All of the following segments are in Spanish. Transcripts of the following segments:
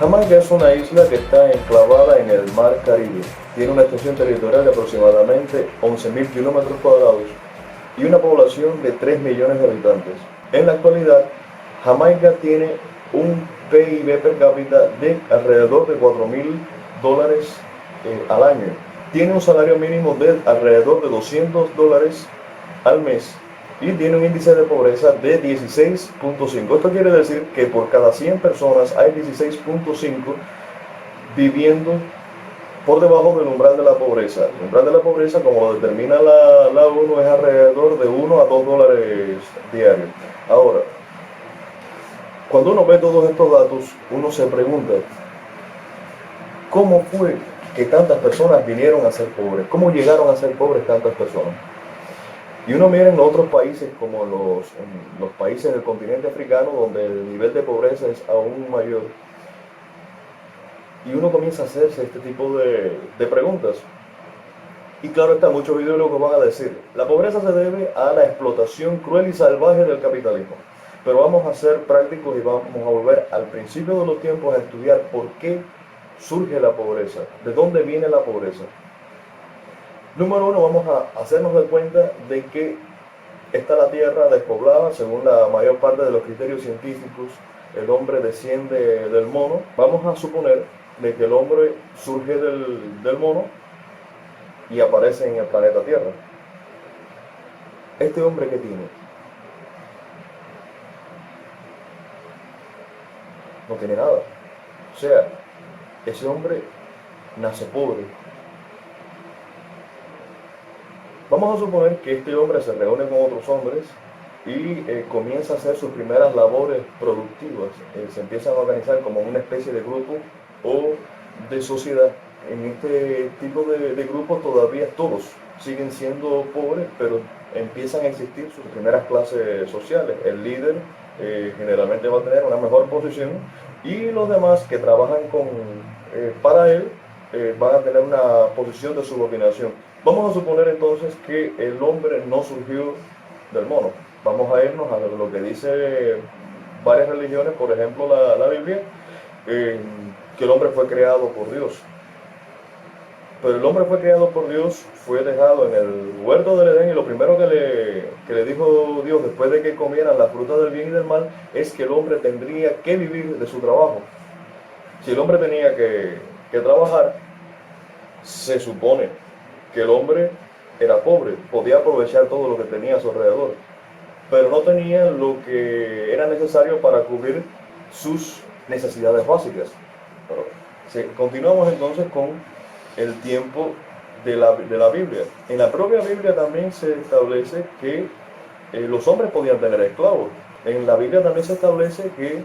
Jamaica es una isla que está enclavada en el Mar Caribe. Tiene una extensión territorial de aproximadamente 11.000 kilómetros cuadrados y una población de 3 millones de habitantes. En la actualidad, Jamaica tiene un PIB per cápita de alrededor de $4.000 al año. Tiene un salario mínimo de alrededor de $200 al mes y tiene un índice de pobreza de 16.5. Esto quiere decir que por cada 100 personas hay 16.5 viviendo por debajo del umbral de la pobreza. El umbral de la pobreza, como lo determina la ONU, es alrededor de $1 a $2 diarios. Ahora, cuando uno ve todos estos datos, uno se pregunta, ¿cómo fue que tantas personas vinieron a ser pobres? ¿Cómo llegaron a ser pobres tantas personas? Y uno mira en otros países como en los países del continente africano, donde el nivel de pobreza es aún mayor. Y uno comienza a hacerse este tipo de preguntas. Y claro está, muchos ideólogos van a decir, la pobreza se debe a la explotación cruel y salvaje del capitalismo. Pero vamos a ser prácticos y vamos a volver al principio de los tiempos a estudiar por qué surge la pobreza, de dónde viene la pobreza. Número uno, vamos a hacernos de cuenta de que está la tierra despoblada, según la mayor parte de los criterios científicos, el hombre desciende del mono. Vamos a suponer de que el hombre surge del mono y aparece en el planeta Tierra. ¿Este hombre qué tiene? No tiene nada. O sea, ese hombre nace pobre. Vamos a suponer que este hombre se reúne con otros hombres y comienza a hacer sus primeras labores productivas. Se empiezan a organizar como una especie de grupo o de sociedad. En este tipo de grupos todavía todos siguen siendo pobres, pero empiezan a existir sus primeras clases sociales. El líder generalmente va a tener una mejor posición y los demás que trabajan para él van a tener una posición de subordinación. Vamos a suponer entonces que el hombre no surgió del mono. Vamos a irnos a lo que dice varias religiones, por ejemplo la Biblia, que el hombre fue creado por Dios. Pero el hombre fue creado por Dios, fue dejado en el huerto del Edén y lo primero que le dijo Dios después de que comieran la fruta del bien y del mal es que el hombre tendría que vivir de su trabajo. Si el hombre tenía que trabajar, se supone que el hombre era pobre, podía aprovechar todo lo que tenía a su alrededor, pero no tenía lo que era necesario para cubrir sus necesidades básicas. Continuamos entonces con el tiempo de la Biblia. En la propia Biblia también se establece que los hombres podían tener esclavos. En la Biblia también se establece que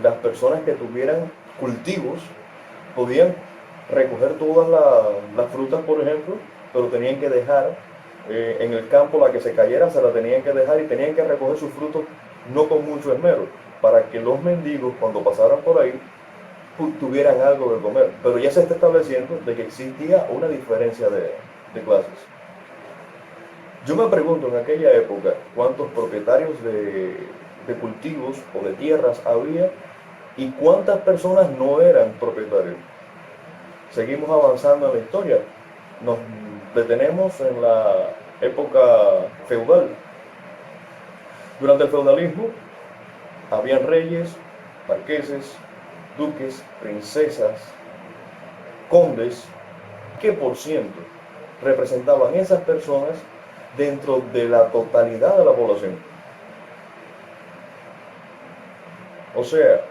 las personas que tuvieran cultivos podían recoger todas las frutas, por ejemplo, pero tenían que dejar en el campo la que se cayera, se la tenían que dejar y tenían que recoger sus frutos no con mucho esmero, para que los mendigos cuando pasaran por ahí tuvieran algo de comer. Pero ya se está estableciendo de que existía una diferencia de clases. Yo me pregunto en aquella época cuántos propietarios de cultivos o de tierras había y cuántas personas no eran propietarios. Seguimos avanzando en la historia. Nos detenemos en la época feudal. Durante el feudalismo habían reyes, marqueses, duques, princesas, condes. ¿Qué por ciento representaban esas personas dentro de la totalidad de la población? O sea,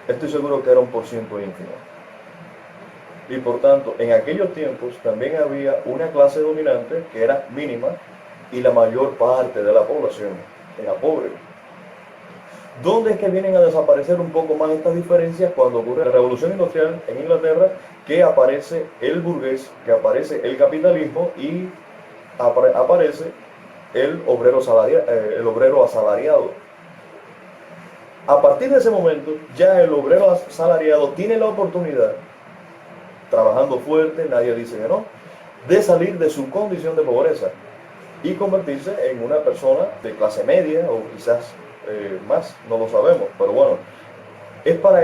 estoy seguro que era un por ciento ínfimo. Y por tanto, en aquellos tiempos también había una clase dominante que era mínima y la mayor parte de la población era pobre. ¿Dónde es que vienen a desaparecer un poco más estas diferencias? Cuando ocurre la revolución industrial en Inglaterra, que aparece el burgués, que aparece el capitalismo y aparece el obrero asalariado. A partir de ese momento, ya el obrero asalariado tiene la oportunidad, trabajando fuerte, nadie dice que no, de salir de su condición de pobreza y convertirse en una persona de clase media o quizás más, no lo sabemos, pero bueno, es para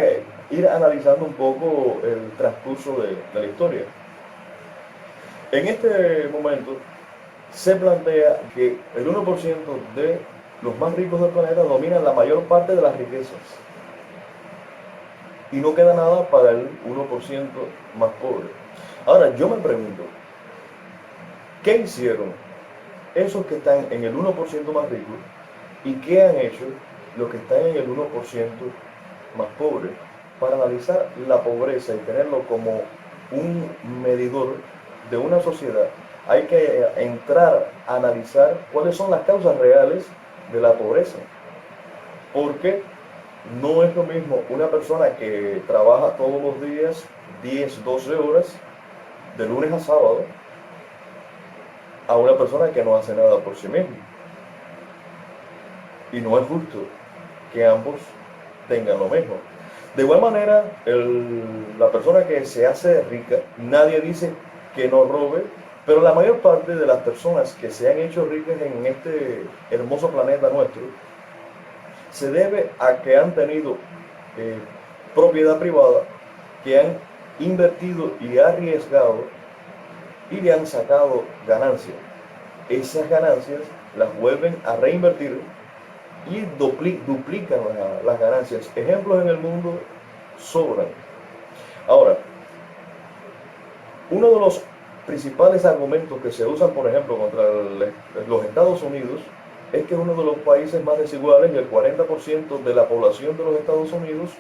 ir analizando un poco el transcurso de la historia. En este momento se plantea que el 1% de los más ricos del planeta dominan la mayor parte de las riquezas y no queda nada para el 1% más pobre. Ahora, yo me pregunto, ¿qué hicieron esos que están en el 1% más rico y qué han hecho los que están en el 1% más pobre para analizar la pobreza y tenerlo como un medidor de una sociedad? Hay que entrar a analizar cuáles son las causas reales de la pobreza, porque no es lo mismo una persona que trabaja todos los días 10, 12 horas de lunes a sábado a una persona que no hace nada por sí misma. Y no es justo que ambos tengan lo mismo. De igual manera, la persona que se hace rica, nadie dice que no robe, pero la mayor parte de las personas que se han hecho ricas en este hermoso planeta nuestro se debe a que han tenido propiedad privada, que han invertido y arriesgado y le han sacado ganancias. Esas ganancias las vuelven a reinvertir y duplican las ganancias. Ejemplos en el mundo sobran. Ahora, uno de los principales argumentos que se usan, por ejemplo, contra los Estados Unidos es que es uno de los países más desiguales y el 40% de la población de los Estados Unidos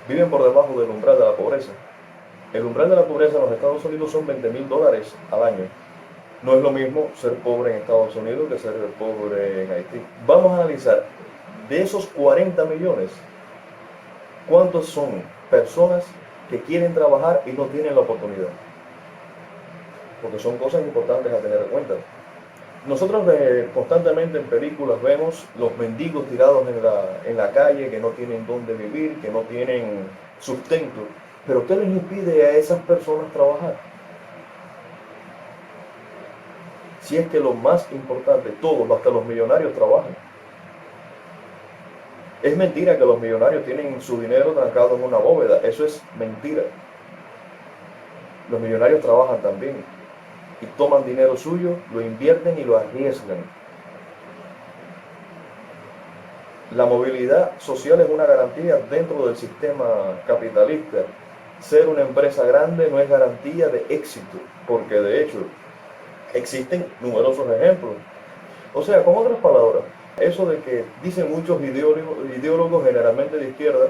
viven por debajo del umbral de la pobreza. El umbral de la pobreza en los Estados Unidos son $20,000 al año. No es lo mismo ser pobre en Estados Unidos que ser pobre en Haití. Vamos a analizar, de esos 40 millones, ¿cuántos son personas que quieren trabajar y no tienen la oportunidad? Porque son cosas importantes a tener en cuenta. Nosotros constantemente en películas vemos los mendigos tirados en la calle, que no tienen dónde vivir, que no tienen sustento. Pero ¿qué les impide a esas personas trabajar? Si es que lo más importante, todos, hasta los millonarios, trabajan. Es mentira que los millonarios tienen su dinero trancado en una bóveda. Eso es mentira. Los millonarios trabajan también y toman dinero suyo, lo invierten y lo arriesgan. La movilidad social es una garantía dentro del sistema capitalista. Ser una empresa grande no es garantía de éxito, porque de hecho existen numerosos ejemplos. O sea, con otras palabras, eso de que dicen muchos ideólogos generalmente de izquierda,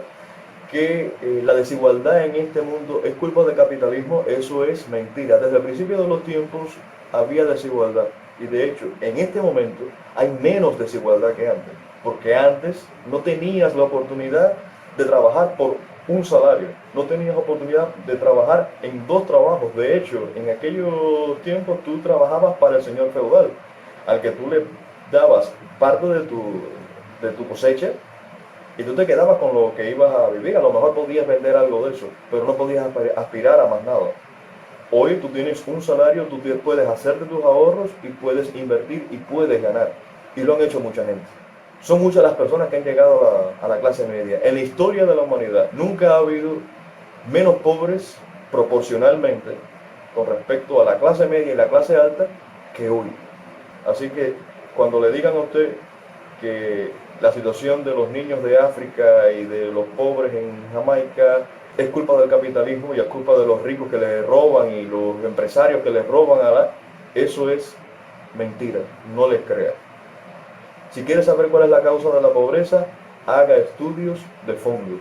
que la desigualdad en este mundo es culpa del capitalismo, eso es mentira. Desde el principio de los tiempos había desigualdad y de hecho en este momento hay menos desigualdad que antes, porque antes no tenías la oportunidad de trabajar por un salario, no tenías oportunidad de trabajar en dos trabajos. De hecho, en aquellos tiempos tú trabajabas para el señor feudal, al que tú le dabas parte de tu cosecha y tú te quedabas con lo que ibas a vivir. A lo mejor podías vender algo de eso, pero no podías aspirar a más nada. Hoy tú tienes un salario, tú puedes hacerte tus ahorros y puedes invertir y puedes ganar. Y lo han hecho mucha gente. Son muchas las personas que han llegado a la clase media. En la historia de la humanidad nunca ha habido menos pobres proporcionalmente con respecto a la clase media y la clase alta que hoy. Así que cuando le digan a usted que la situación de los niños de África y de los pobres en Jamaica es culpa del capitalismo y es culpa de los ricos que les roban y los empresarios que les roban eso es mentira, no les crea. Si quiere saber cuál es la causa de la pobreza, haga estudios de fondo.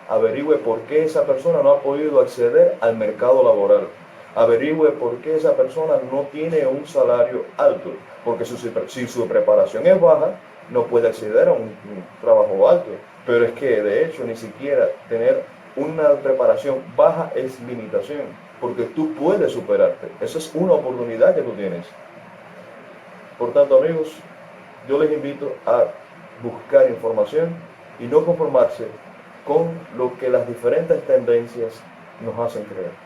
Averigüe por qué esa persona no ha podido acceder al mercado laboral. Averigüe por qué esa persona no tiene un salario alto. Porque si su preparación es baja, no puede acceder a un trabajo alto. Pero es que de hecho ni siquiera tener una preparación baja es limitación. Porque tú puedes superarte. Esa es una oportunidad que tú tienes. Por tanto, amigos, yo les invito a buscar información y no conformarse con lo que las diferentes tendencias nos hacen creer.